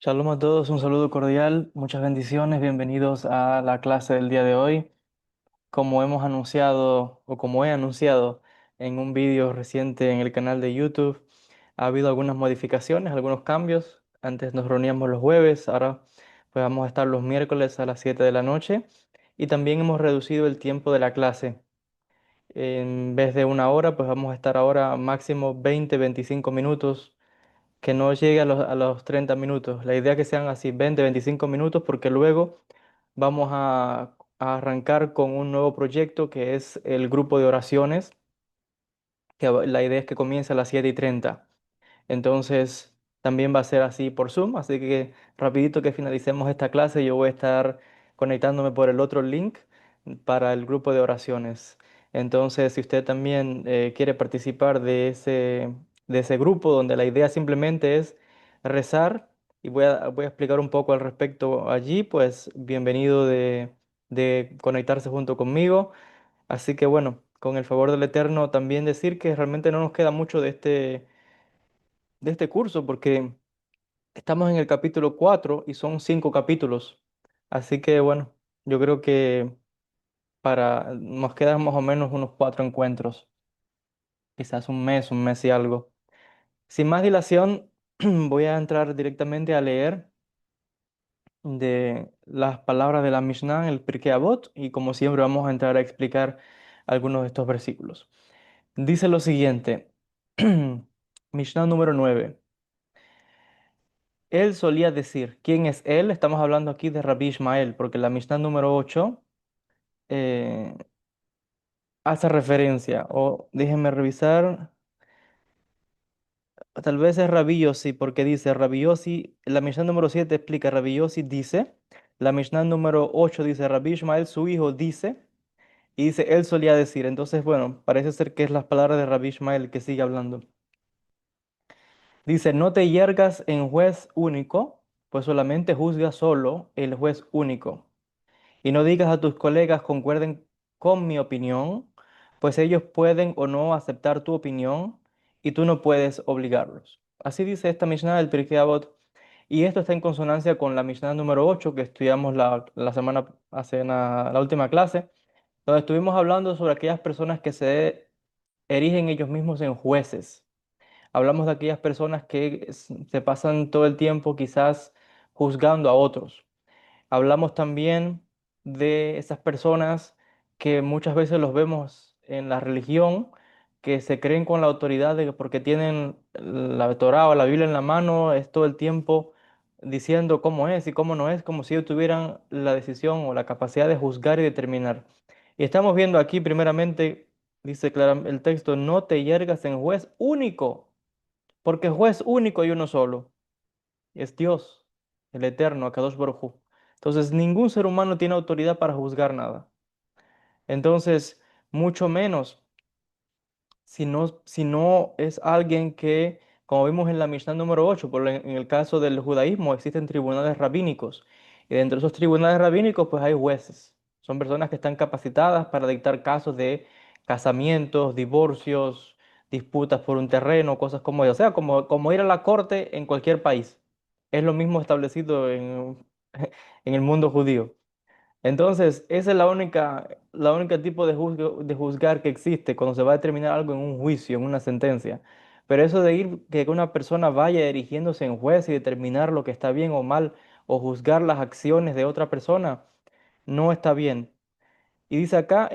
Shalom a todos, un saludo cordial, muchas bendiciones, bienvenidos a la clase del día de hoy. Como hemos anunciado o como he anunciado en un vídeo reciente en el canal de YouTube, ha habido algunas modificaciones, algunos cambios. Antes nos reuníamos los jueves, ahora pues vamos a estar los miércoles a las 7 de la noche y también hemos reducido el tiempo de la clase. En vez de una hora, pues vamos a estar ahora máximo 20-25 minutos, que no llegue a los 30 minutos. La idea es que sean así 20-25 minutos, porque luego vamos a arrancar con un nuevo proyecto que es el grupo de oraciones, la idea es que comience a las 7:30. Entonces, también va a ser así por Zoom, así que rapidito que finalicemos esta clase, yo voy a estar conectándome por el otro link para el grupo de oraciones. Entonces, si usted también quiere participar de ese grupo, donde la idea simplemente es rezar, y voy a explicar un poco al respecto allí, pues bienvenido de conectarse junto conmigo. Así que bueno, con el favor del Eterno, también decir que realmente no nos queda mucho de este curso, porque estamos en el capítulo 4 y son 5 capítulos. Así que bueno, yo creo que nos quedan más o menos unos 4 encuentros, quizás un mes y algo. Sin más dilación, voy a entrar directamente a leer de las palabras de la Mishnah, el Pirkei Avot, y como siempre vamos a entrar a explicar algunos de estos versículos. Dice lo siguiente, Mishnah número 9. Él solía decir, ¿quién es él? Estamos hablando aquí de Rabbi Ishmael, porque la Mishnah número 8 eh, hace referencia, o déjenme revisar, tal vez es Rabbi Yossi, porque dice Rabbi Yossi, la Mishnah número 7 explica, Rabbi Yossi dice, la Mishnah número 8 dice, Rabbi Ishmael, su hijo, dice, y dice, él solía decir. Entonces, bueno, parece ser que es las palabras de Rabbi Ishmael que sigue hablando. Dice, no te yergas en juez único, pues solamente juzga solo el juez único. Y no digas a tus colegas concuerden con mi opinión, pues ellos pueden o no aceptar tu opinión y tú no puedes obligarlos. Así dice esta Mishnah del Pirkei Avot. Y esto está en consonancia con la Mishnah número 8 que estudiamos la semana, la última clase, donde estuvimos hablando sobre aquellas personas que se erigen ellos mismos en jueces. Hablamos de aquellas personas que se pasan todo el tiempo quizás juzgando a otros. Hablamos también de esas personas que muchas veces los vemos en la religión, que se creen con la autoridad de que porque tienen la Torá o la Biblia en la mano, es todo el tiempo diciendo cómo es y cómo no es, como si ellos tuvieran la decisión o la capacidad de juzgar y determinar. Y estamos viendo aquí primeramente, dice el texto, no te yergas en juez único, porque juez único hay uno solo, es Dios, el Eterno, Akadosh Baruj Hu. Entonces, ningún ser humano tiene autoridad para juzgar nada. Entonces, mucho menos si no es alguien que, como vimos en la Mishnah número 8, en el caso del judaísmo, existen tribunales rabínicos. Y dentro de esos tribunales rabínicos, pues hay jueces. Son personas que están capacitadas para dictar casos de casamientos, divorcios, disputas por un terreno, cosas como eso. O sea, como ir a la corte en cualquier país. Es lo mismo establecido en el mundo judío. Entonces, esa es la única tipo de juzgar que existe cuando se va a determinar algo en un juicio, en una sentencia. Pero eso de que una persona vaya erigiéndose en juez y determinar lo que está bien o mal, o juzgar las acciones de otra persona, no está bien. Y dice acá,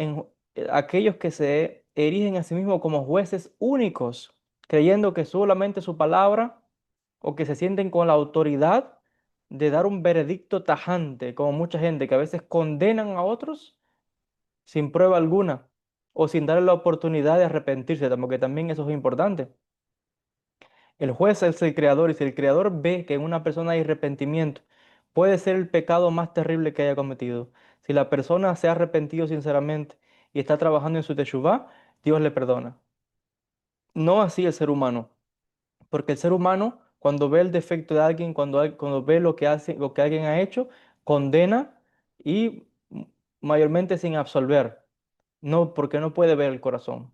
aquellos que se erigen a sí mismos como jueces únicos, creyendo que solamente su palabra, o que se sienten con la autoridad de dar un veredicto tajante, como mucha gente que a veces condenan a otros sin prueba alguna o sin darle la oportunidad de arrepentirse, porque también eso es importante. El juez es el creador, y si el creador ve que en una persona hay arrepentimiento, puede ser el pecado más terrible que haya cometido. Si la persona se ha arrepentido sinceramente y está trabajando en su teshuvá, Dios le perdona. No así el ser humano. Porque el ser humano, cuando ve el defecto de alguien, cuando ve lo que hace, lo que alguien ha hecho, condena y mayormente sin absolver. No, porque no puede ver el corazón,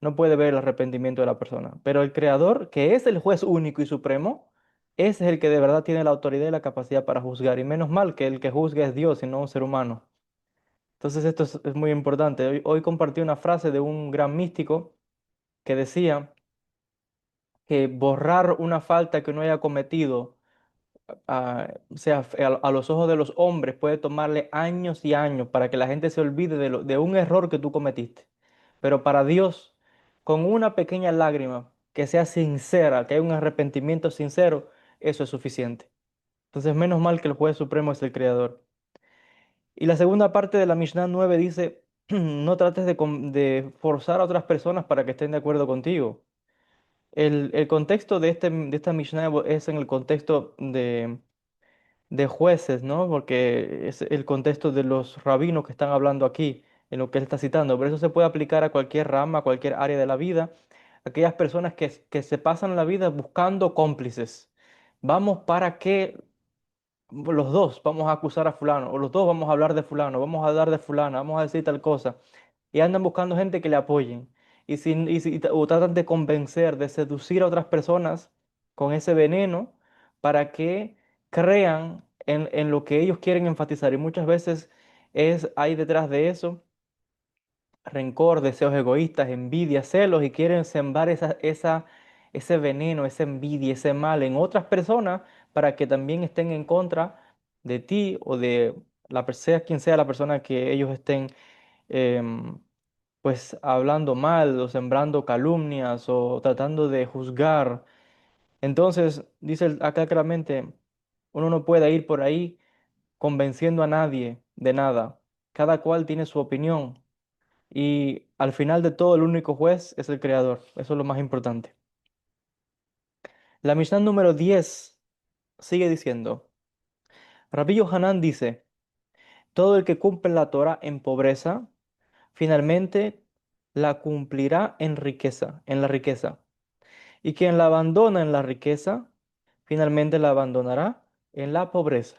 no puede ver el arrepentimiento de la persona. Pero el Creador, que es el juez único y supremo, ese es el que de verdad tiene la autoridad y la capacidad para juzgar. Y menos mal que el que juzga es Dios y no un ser humano. Entonces esto es muy importante. Hoy compartí una frase de un gran místico que decía que borrar una falta que uno haya cometido, o sea, a los ojos de los hombres puede tomarle años y años para que la gente se olvide de un error que tú cometiste. Pero para Dios, con una pequeña lágrima que sea sincera, que haya un arrepentimiento sincero, eso es suficiente. Entonces, menos mal que el juez supremo es el creador. Y la segunda parte de la Mishnah 9 dice, no trates de forzar a otras personas para que estén de acuerdo contigo. El contexto de esta Mishnah es en el contexto de jueces, ¿no? Porque es el contexto de los rabinos que están hablando aquí, en lo que él está citando. Pero eso se puede aplicar a cualquier rama, a cualquier área de la vida. Aquellas personas que se pasan la vida buscando cómplices. Vamos para que los dos vamos a acusar a fulano, o los dos vamos a hablar de fulano, vamos a hablar de fulana, vamos a decir tal cosa. Y andan buscando gente que le apoyen. O tratan de convencer, de seducir a otras personas con ese veneno para que crean en lo que ellos quieren enfatizar. Y muchas veces hay detrás de eso rencor, deseos egoístas, envidia, celos y quieren sembrar ese veneno, esa envidia, ese mal en otras personas para que también estén en contra de ti o de sea quien sea la persona que ellos estén em, pues hablando mal o sembrando calumnias o tratando de juzgar. Entonces, dice acá claramente, uno no puede ir por ahí convenciendo a nadie de nada. Cada cual tiene su opinión. Y al final de todo, el único juez es el creador. Eso es lo más importante. La Mishnah número 10 sigue diciendo, Rabbi Yohanan dice, todo el que cumple la Torah en pobreza, finalmente la cumplirá en la riqueza. Y quien la abandona en la riqueza, finalmente la abandonará en la pobreza.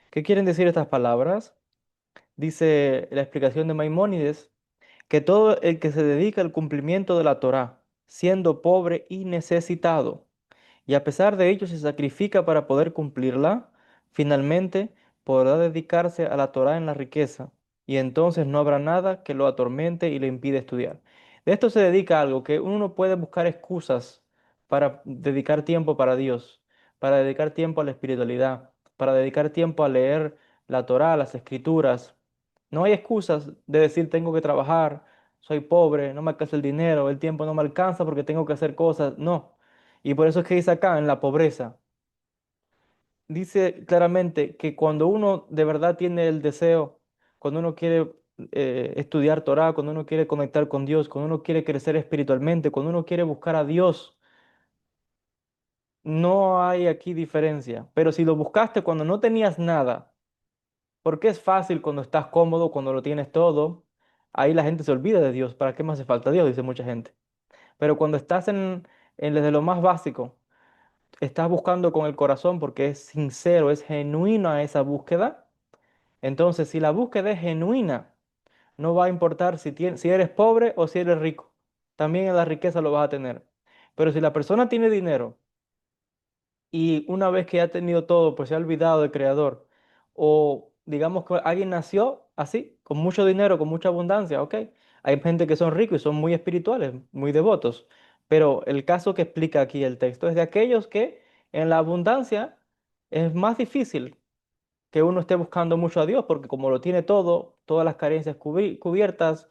¿Qué quieren decir estas palabras? Dice la explicación de Maimónides que todo el que se dedica al cumplimiento de la Torá, siendo pobre y necesitado, y a pesar de ello se sacrifica para poder cumplirla, finalmente podrá dedicarse a la Torá en la riqueza, y entonces no habrá nada que lo atormente y le impide estudiar. De esto se dedica a algo que uno no puede buscar excusas para dedicar tiempo para Dios, para dedicar tiempo a la espiritualidad, para dedicar tiempo a leer la Torá, las escrituras. No hay excusas de decir tengo que trabajar, soy pobre, no me alcanza el dinero, el tiempo no me alcanza porque tengo que hacer cosas. No. Y por eso es que dice acá, en la pobreza, dice claramente que cuando uno de verdad tiene el deseo, cuando uno quiere estudiar Torah, cuando uno quiere conectar con Dios, cuando uno quiere crecer espiritualmente, cuando uno quiere buscar a Dios, no hay aquí diferencia. Pero si lo buscaste cuando no tenías nada, porque es fácil cuando estás cómodo, cuando lo tienes todo, ahí la gente se olvida de Dios. ¿Para qué me hace falta Dios? Dice mucha gente. Pero cuando estás desde lo más básico, estás buscando con el corazón porque es sincero, es genuina esa búsqueda, entonces si la búsqueda es genuina, no va a importar si eres pobre o si eres rico, también en la riqueza lo vas a tener. Pero si la persona tiene dinero y una vez que ha tenido todo, pues se ha olvidado del creador, o digamos que alguien nació así, con mucho dinero, con mucha abundancia, ok. Hay gente que son ricos y son muy espirituales, muy devotos, pero el caso que explica aquí el texto es de aquellos que en la abundancia es más difícil que uno esté buscando mucho a Dios, porque como lo tiene todo, todas las carencias cubiertas,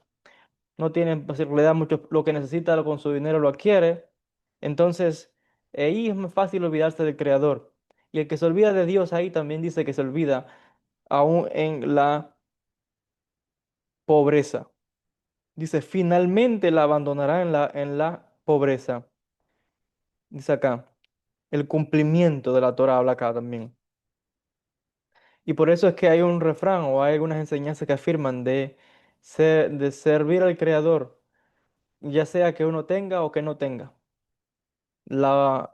no tiene, pues, le da mucho lo que necesita con su dinero lo adquiere. Entonces, ahí es más fácil olvidarse del Creador. Y el que se olvida de Dios ahí también dice que se olvida aún en la pobreza. Dice, finalmente la abandonará en la pobreza. Dice acá, el cumplimiento de la Torah habla acá también. Y por eso es que hay un refrán o hay algunas enseñanzas que afirman de servir al Creador, ya sea que uno tenga o que no tenga.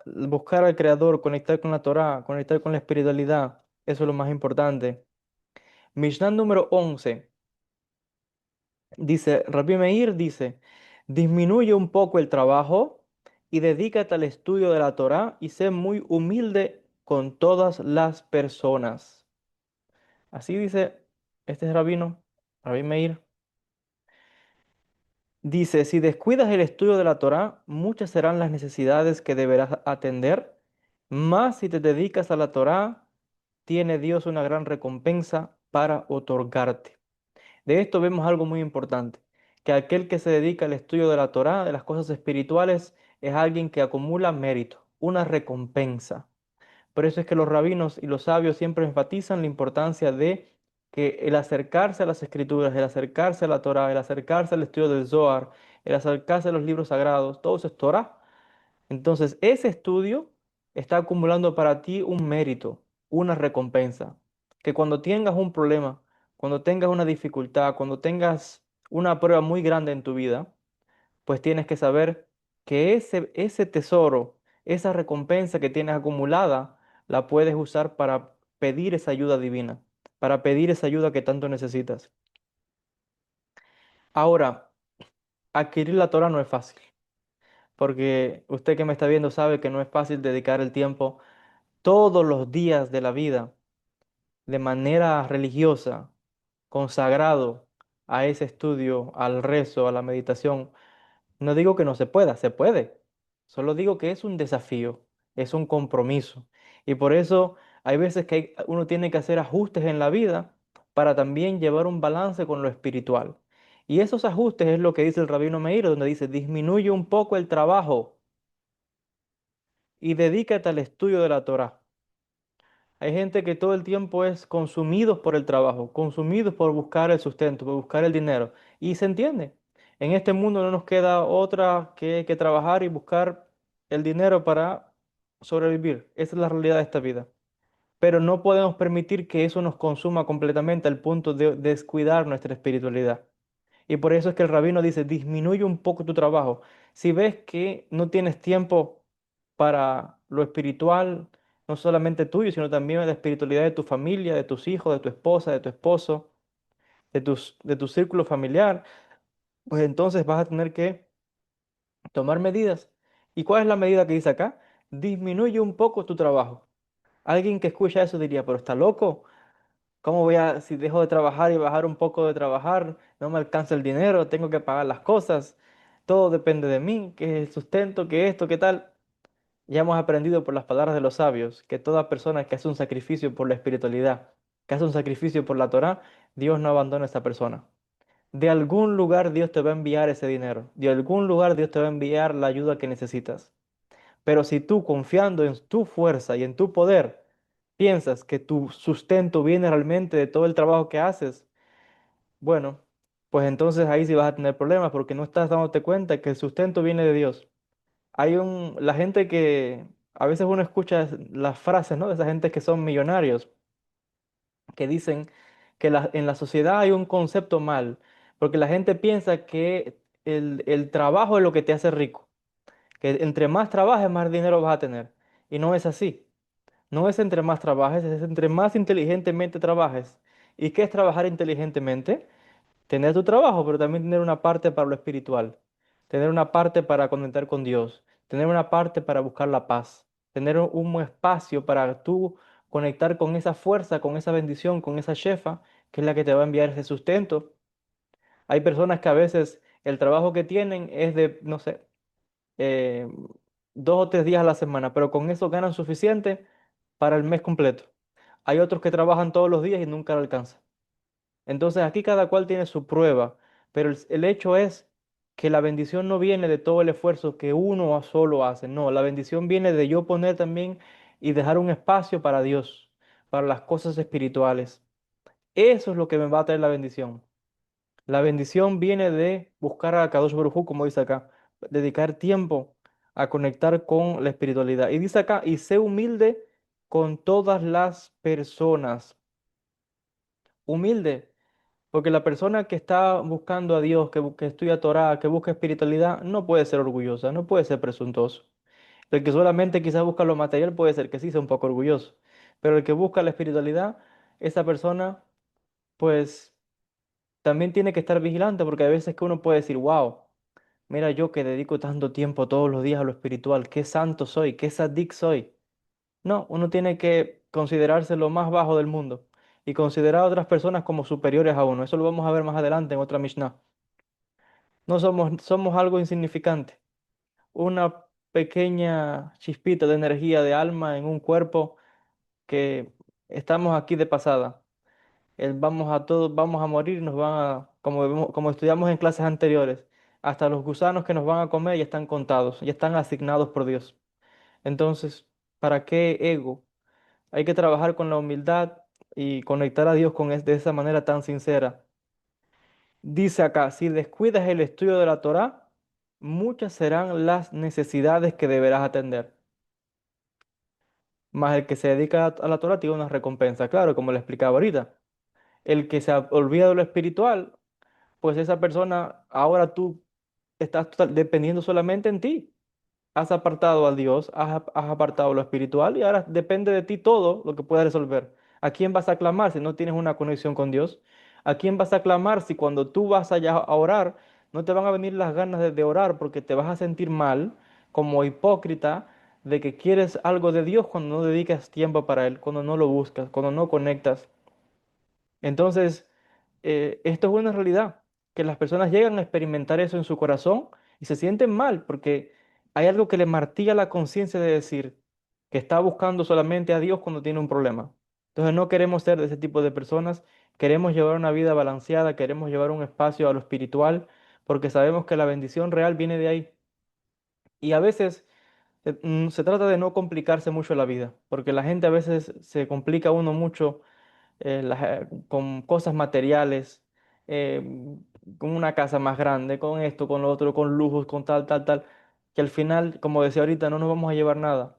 Buscar al Creador, conectar con la Torá, conectar con la espiritualidad, eso es lo más importante. Mishnah número 11 dice, Rabbi Meir dice, disminuye un poco el trabajo y dedícate al estudio de la Torá y sé muy humilde con todas las personas. Así dice este rabino, Rabí Meir. Dice, si descuidas el estudio de la Torá, muchas serán las necesidades que deberás atender, más si te dedicas a la Torá, tiene Dios una gran recompensa para otorgarte. De esto vemos algo muy importante, que aquel que se dedica al estudio de la Torá, de las cosas espirituales, es alguien que acumula mérito, una recompensa. Por eso es que los rabinos y los sabios siempre enfatizan la importancia de que el acercarse a las escrituras, el acercarse a la Torá, el acercarse al estudio del Zohar, el acercarse a los libros sagrados, todo eso es Torá. Entonces, ese estudio está acumulando para ti un mérito, una recompensa, que cuando tengas un problema, cuando tengas una dificultad, cuando tengas una prueba muy grande en tu vida, pues tienes que saber que ese tesoro, esa recompensa que tienes acumulada, la puedes usar para pedir esa ayuda divina, para pedir esa ayuda que tanto necesitas. Ahora, adquirir la Torah no es fácil, porque usted que me está viendo sabe que no es fácil dedicar el tiempo todos los días de la vida de manera religiosa, consagrado a ese estudio, al rezo, a la meditación. No digo que no se pueda, se puede. Solo digo que es un desafío, es un compromiso. Y por eso hay veces que uno tiene que hacer ajustes en la vida para también llevar un balance con lo espiritual. Y esos ajustes es lo que dice el Rabino Meir, donde dice, disminuye un poco el trabajo y dedícate al estudio de la Torá. Hay gente que todo el tiempo es consumidos por el trabajo, consumidos por buscar el sustento, por buscar el dinero. Y se entiende. En este mundo no nos queda otra que trabajar y buscar el dinero para sobrevivir. Esa es la realidad de esta vida. Pero no podemos permitir que eso nos consuma completamente al punto de descuidar nuestra espiritualidad. Y por eso es que el rabino dice, disminuye un poco tu trabajo. Si ves que no tienes tiempo para lo espiritual, no solamente tuyo, sino también la espiritualidad de tu familia, de tus hijos, de tu esposa, de tu esposo, de tu círculo familiar, pues entonces vas a tener que tomar medidas. ¿Y cuál es la medida que dice acá? Disminuye un poco tu trabajo. Alguien que escucha eso diría, pero está loco. ¿Cómo voy a, si dejo de trabajar y bajar un poco de trabajar, no me alcanza el dinero, tengo que pagar las cosas, todo depende de mí, que el sustento, que esto, qué tal? Ya hemos aprendido por las palabras de los sabios que toda persona que hace un sacrificio por la espiritualidad, que hace un sacrificio por la Torá, Dios no abandona a esa persona. De algún lugar Dios te va a enviar ese dinero, de algún lugar Dios te va a enviar la ayuda que necesitas. Pero si tú, confiando en tu fuerza y en tu poder, piensas que tu sustento viene realmente de todo el trabajo que haces, bueno, pues entonces ahí sí vas a tener problemas porque no estás dándote cuenta que el sustento viene de Dios. La gente que a veces uno escucha las frases, ¿no? De esa gente que son millonarios, que dicen que en la sociedad hay un concepto mal, porque la gente piensa que el trabajo es lo que te hace rico, que entre más trabajes, más dinero vas a tener. Y no es así. No es entre más trabajes, es entre más inteligentemente trabajes. ¿Y qué es trabajar inteligentemente? Tener tu trabajo, pero también tener una parte para lo espiritual, tener una parte para conectar con Dios, tener una parte para buscar la paz, tener un espacio para tú conectar con esa fuerza, con esa bendición, con esa shefa, que es la que te va a enviar ese sustento. Hay personas que a veces el trabajo que tienen es de, no sé, eh, 2 o 3 días a la semana, pero con eso ganan suficiente para el mes completo. Hay otros que trabajan todos los días y nunca lo alcanzan. Entonces aquí cada cual tiene su prueba, pero el hecho es que la bendición no viene de todo el esfuerzo que uno solo hace, no, la bendición viene de yo poner también y dejar un espacio para Dios, para las cosas espirituales. Eso es lo que me va a traer la bendición. La bendición viene de buscar a Kadosh Baruj Hu, como dice acá, dedicar tiempo a conectar con la espiritualidad. Y dice acá, y sé humilde con todas las personas. Humilde. Porque la persona que está buscando a Dios, que estudia Torah, que busca espiritualidad, no puede ser orgullosa, no puede ser presuntuoso. El que solamente quizás busca lo material puede ser que sí sea un poco orgulloso. Pero el que busca la espiritualidad, esa persona, pues también tiene que estar vigilante porque hay veces que uno puede decir, wow, mira yo que dedico tanto tiempo todos los días a lo espiritual, qué santo soy, qué sadik soy. No, uno tiene que considerarse lo más bajo del mundo y considerar a otras personas como superiores a uno. Eso lo vamos a ver más adelante en otra Mishnah. No somos algo insignificante, una pequeña chispita de energía de alma en un cuerpo que estamos aquí de pasada. Vamos a morir, nos van a, como estudiamos en clases anteriores, hasta los gusanos que nos van a comer ya están contados, ya están asignados por Dios. Entonces, ¿para qué ego? Hay que trabajar con la humildad y conectar a Dios de esa manera tan sincera. Dice acá, si descuidas el estudio de la Torá, muchas serán las necesidades que deberás atender. Más el que se dedica a la Torá tiene una recompensa, claro, como le explicaba ahorita. El que olvida de lo espiritual, pues esa persona, ahora tú estás dependiendo solamente en ti. Has apartado a Dios, has apartado lo espiritual y ahora depende de ti todo lo que puedas resolver. ¿A quién vas a clamar si no tienes una conexión con Dios? ¿A quién vas a clamar si cuando tú vas allá a orar no te van a venir las ganas de orar porque te vas a sentir mal como hipócrita de que quieres algo de Dios cuando no dedicas tiempo para Él, cuando no lo buscas, cuando no conectas? Entonces, esto es una realidad, que las personas llegan a experimentar eso en su corazón y se sienten mal porque hay algo que le martilla la conciencia de decir que está buscando solamente a Dios cuando tiene un problema. Entonces no queremos ser de ese tipo de personas, queremos llevar una vida balanceada, queremos llevar un espacio a lo espiritual porque sabemos que la bendición real viene de ahí. Y a veces se trata de no complicarse mucho la vida, porque la gente a veces se complica uno mucho con cosas materiales, eh, con una casa más grande, con esto, con lo otro, con lujos, con tal, tal, tal, que al final, como decía ahorita, no nos vamos a llevar nada.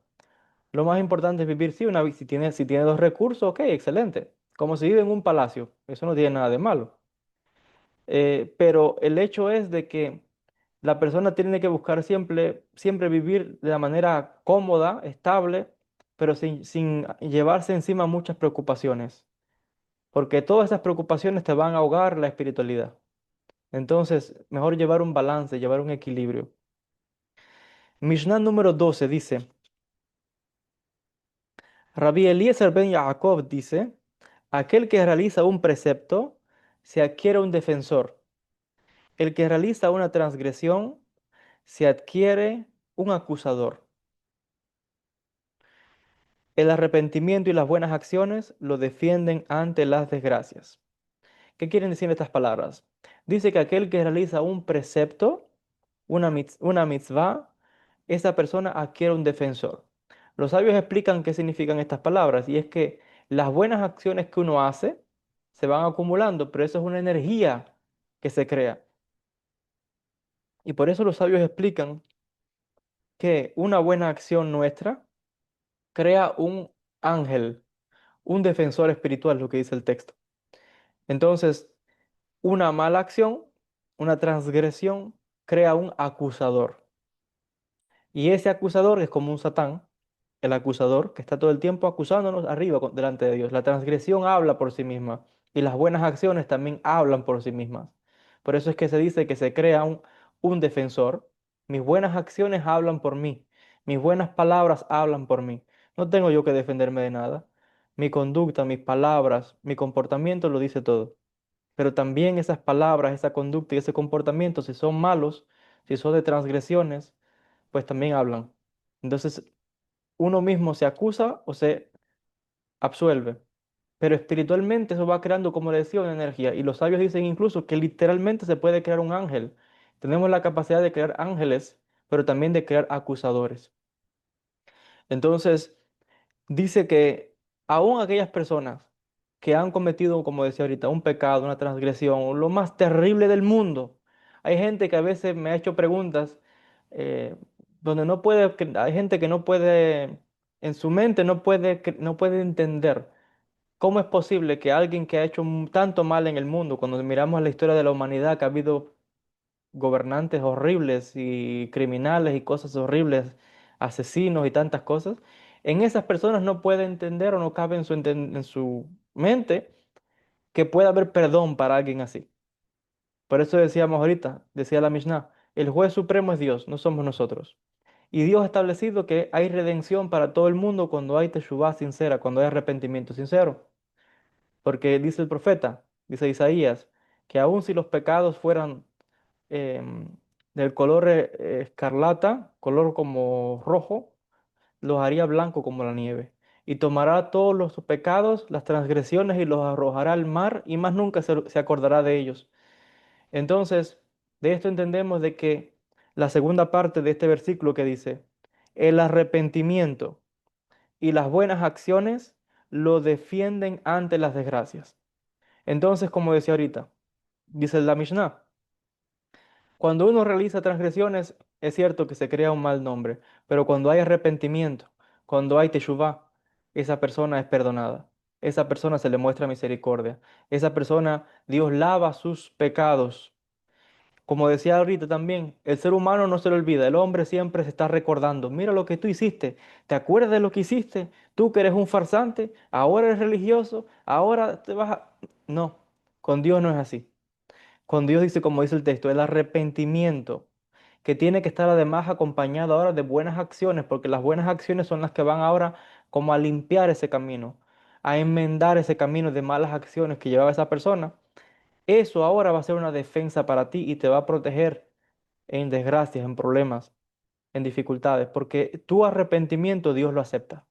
Lo más importante es vivir, sí, si tiene dos recursos, ok, excelente. Como si vive en un palacio, eso no tiene nada de malo. Pero el hecho es de que la persona tiene que buscar siempre vivir de la manera cómoda, estable, pero sin llevarse encima muchas preocupaciones porque todas esas preocupaciones te van a ahogar la espiritualidad. Entonces, mejor llevar un balance, llevar un equilibrio. Mishnah número 12 dice, Rabbi Eliezer ben Yaakov dice, aquel que realiza un precepto se adquiere un defensor. El que realiza una transgresión se adquiere un acusador. El arrepentimiento y las buenas acciones lo defienden ante las desgracias. ¿Qué quieren decir estas palabras? Dice que aquel que realiza un precepto, una mitzvah, esa persona adquiere un defensor. Los sabios explican qué significan estas palabras y es que las buenas acciones que uno hace se van acumulando, pero eso es una energía que se crea. Y por eso los sabios explican que una buena acción nuestra crea un ángel, un defensor espiritual, lo que dice el texto. Entonces, una mala acción, una transgresión, crea un acusador. Y ese acusador es como un Satán, el acusador que está todo el tiempo acusándonos arriba delante de Dios. La transgresión habla por sí misma y las buenas acciones también hablan por sí mismas. Por eso es que se dice que se crea un defensor. Mis buenas acciones hablan por mí. Mis buenas palabras hablan por mí. No tengo yo que defenderme de nada. Mi conducta, mis palabras, mi comportamiento lo dice todo. Pero también esas palabras, esa conducta y ese comportamiento, si son malos, si son de transgresiones, pues también hablan. Entonces, uno mismo se acusa o se absuelve. Pero espiritualmente eso va creando, como le decía, una energía. Y los sabios dicen incluso que literalmente se puede crear un ángel. Tenemos la capacidad de crear ángeles, pero también de crear acusadores. Entonces, dice que aún aquellas personas que han cometido, como decía ahorita, un pecado, una transgresión, lo más terrible del mundo, hay gente que a veces me ha hecho preguntas eh, donde no puede, hay gente que no puede, en su mente no puede entender cómo es posible que alguien que ha hecho tanto mal en el mundo, cuando miramos la historia de la humanidad, que ha habido gobernantes horribles y criminales y cosas horribles, asesinos y tantas cosas, en esas personas no puede entender o no cabe en su mente que pueda haber perdón para alguien así. Por eso decíamos ahorita, decía la Mishnah, El juez supremo es Dios, no somos nosotros. Y Dios ha establecido que hay redención para todo el mundo cuando hay teshuvá sincera, cuando hay arrepentimiento sincero. Porque dice el profeta, dice Isaías, que aun si los pecados fueran em, del color escarlata, color como rojo, los haría blanco como la nieve. Y tomará todos los pecados, las transgresiones y los arrojará al mar y más nunca se acordará de ellos. Entonces, de esto entendemos de que la segunda parte de este versículo que dice, el arrepentimiento y las buenas acciones lo defienden ante las desgracias. Entonces, como decía ahorita, dice la Mishnah, cuando uno realiza transgresiones, es cierto que se crea un mal nombre, pero cuando hay arrepentimiento, cuando hay teshuvá, esa persona es perdonada. Esa persona se le muestra misericordia. Esa persona, Dios lava sus pecados. Como decía ahorita también, el ser humano no se le olvida, el hombre siempre se está recordando, mira lo que tú hiciste, ¿te acuerdas de lo que hiciste? Tú que eres un farsante, ahora eres religioso, ahora te vas a... No, con Dios no es así. Con Dios dice, como dice el texto, el arrepentimiento, que tiene que estar además acompañado ahora de buenas acciones, porque las buenas acciones son las que van ahora como a limpiar ese camino, a enmendar ese camino de malas acciones que llevaba esa persona. Eso ahora va a ser una defensa para ti y te va a proteger en desgracias, en problemas, en dificultades, porque tu arrepentimiento Dios lo acepta.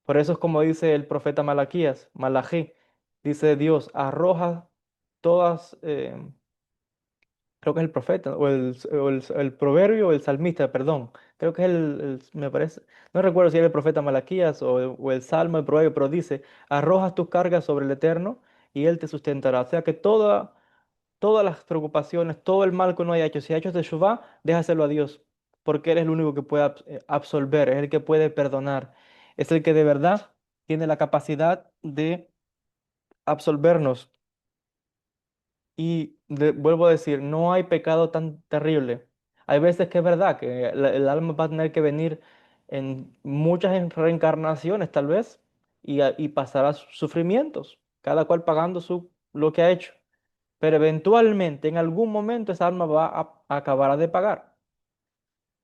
Por eso es como dice el profeta Malaquías, Malají, dice Dios, arroja todas, creo que es el profeta, o el proverbio, o el salmista, perdón, creo que es me parece, no recuerdo si era el profeta Malaquías o el salmo, el proverbio, pero dice, arrojas tus cargas sobre el Eterno y Él te sustentará. O sea que todas las preocupaciones, todo el mal que uno haya hecho, si ha hecho teshuvá, déjaselo a Dios, porque Él es el único que puede absolver, es el que puede perdonar, es el que de verdad tiene la capacidad de absolvernos. Y vuelvo a decir, no hay pecado tan terrible. Hay veces que es verdad que el alma va a tener que venir en muchas reencarnaciones tal vez y pasará sufrimientos, cada cual pagando lo que ha hecho. Pero eventualmente, en algún momento, esa alma va a acabar de pagar.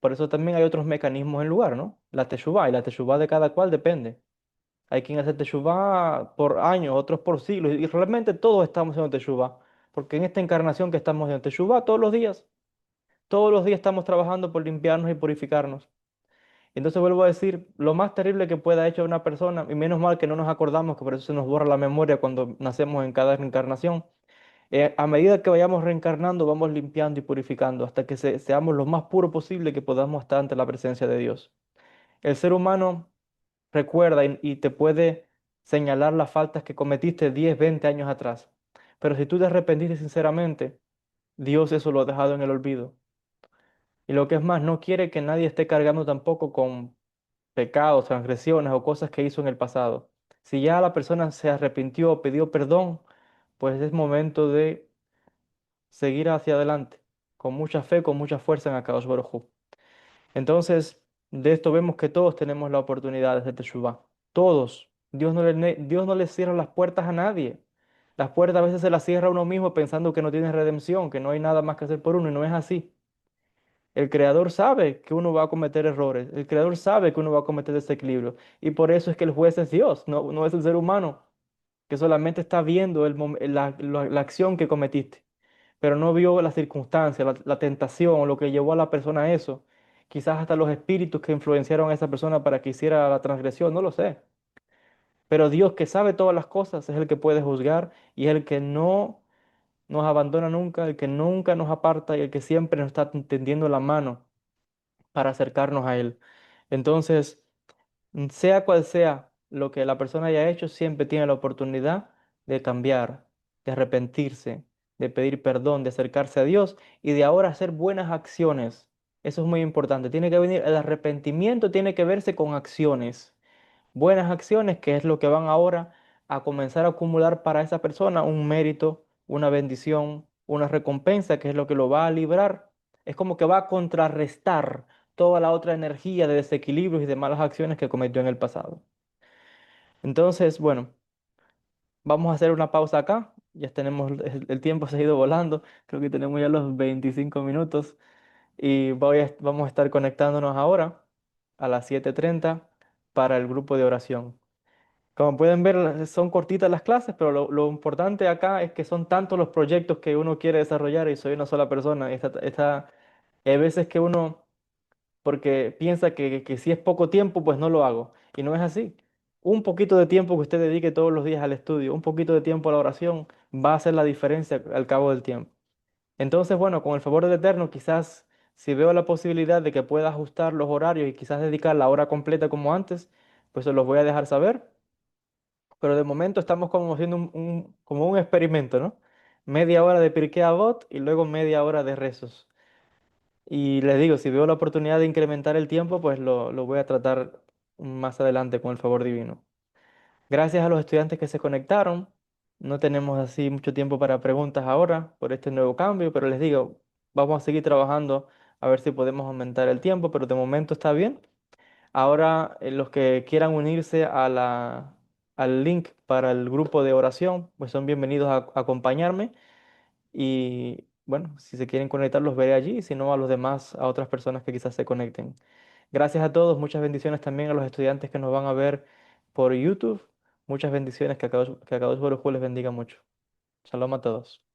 Por eso también hay otros mecanismos en lugar, ¿no? La teshuvá, y la teshuvá de cada cual depende. Hay quien hace teshuvá por años, otros por siglos, y realmente todos estamos haciendo teshuvá. Porque en esta encarnación que estamos haciendo teshuvá todos los días estamos trabajando por limpiarnos y purificarnos. Entonces vuelvo a decir, lo más terrible que pueda hecho una persona, y menos mal que no nos acordamos, que por eso se nos borra la memoria cuando nacemos en cada reencarnación. A medida que vayamos reencarnando, vamos limpiando y purificando hasta que seamos lo más puro posible que podamos estar ante la presencia de Dios. El ser humano recuerda y te puede señalar las faltas que cometiste 10, 20 años atrás. Pero si tú te arrepentiste sinceramente, Dios eso lo ha dejado en el olvido. Y lo que es más, no quiere que nadie esté cargando tampoco con pecados, transgresiones o cosas que hizo en el pasado. Si ya la persona se arrepintió, pidió perdón, pues es momento de seguir hacia adelante, con mucha fe, con mucha fuerza en Akadosh Baruj Hu. Entonces, de esto vemos que todos tenemos la oportunidad de hacer Teshuvah. Todos. Dios no le cierra las puertas a nadie. Las puertas a veces se las cierra a uno mismo pensando que no tiene redención, que no hay nada más que hacer por uno, y no es así. El Creador sabe que uno va a cometer errores. El Creador sabe que uno va a cometer desequilibrio. Y por eso es que el juez es Dios, no es el ser humano, que solamente está viendo la acción que cometiste, pero no vio la circunstancia, la tentación, lo que llevó a la persona a eso. Quizás hasta los espíritus que influenciaron a esa persona para que hiciera la transgresión, no lo sé. Pero Dios que sabe todas las cosas es el que puede juzgar y es el que no nos abandona nunca, el que nunca nos aparta y el que siempre nos está tendiendo la mano para acercarnos a Él. Entonces, sea cual sea lo que la persona haya hecho, siempre tiene la oportunidad de cambiar, de arrepentirse, de pedir perdón, de acercarse a Dios y de ahora hacer buenas acciones. Eso es muy importante. Tiene que venir, el arrepentimiento tiene que verse con acciones, buenas acciones, que es lo que van ahora a comenzar a acumular para esa persona un mérito, una bendición, una recompensa, que es lo que lo va a librar. Es como que va a contrarrestar toda la otra energía de desequilibrios y de malas acciones que cometió en el pasado. Entonces, bueno, vamos a hacer una pausa acá. ya tenemos, el tiempo se ha ido volando, creo que tenemos ya los 25 minutos y vamos a estar conectándonos ahora a las 7:30 para el grupo de oración. Como pueden ver, son cortitas las clases, pero lo importante acá es que son tantos los proyectos que uno quiere desarrollar y soy una sola persona. Hay veces que uno, porque piensa que si es poco tiempo, pues no lo hago. Y no es así. Un poquito de tiempo que usted dedique todos los días al estudio, un poquito de tiempo a la oración, va a hacer la diferencia al cabo del tiempo. Entonces, bueno, con el favor del Eterno, quizás si veo la posibilidad de que pueda ajustar los horarios y quizás dedicar la hora completa como antes, pues se los voy a dejar saber. Pero de momento estamos como haciendo como un experimento, ¿no? Media hora de Pirkei Avot y luego media hora de rezos. Y les digo, si veo la oportunidad de incrementar el tiempo, pues lo voy a tratar más adelante con el favor divino. Gracias a los estudiantes que se conectaron. No tenemos así mucho tiempo para preguntas ahora por este nuevo cambio, pero les digo, vamos a seguir trabajando a ver si podemos aumentar el tiempo, pero de momento está bien. Ahora, los que quieran unirse al link para el grupo de oración, pues son bienvenidos a acompañarme. Y bueno, si se quieren conectar, los veré allí, si no, a los demás, a otras personas que quizás se conecten. Gracias a todos, muchas bendiciones también a los estudiantes que nos van a ver por YouTube. Muchas bendiciones, que a cada uno les bendiga mucho. Shalom a todos.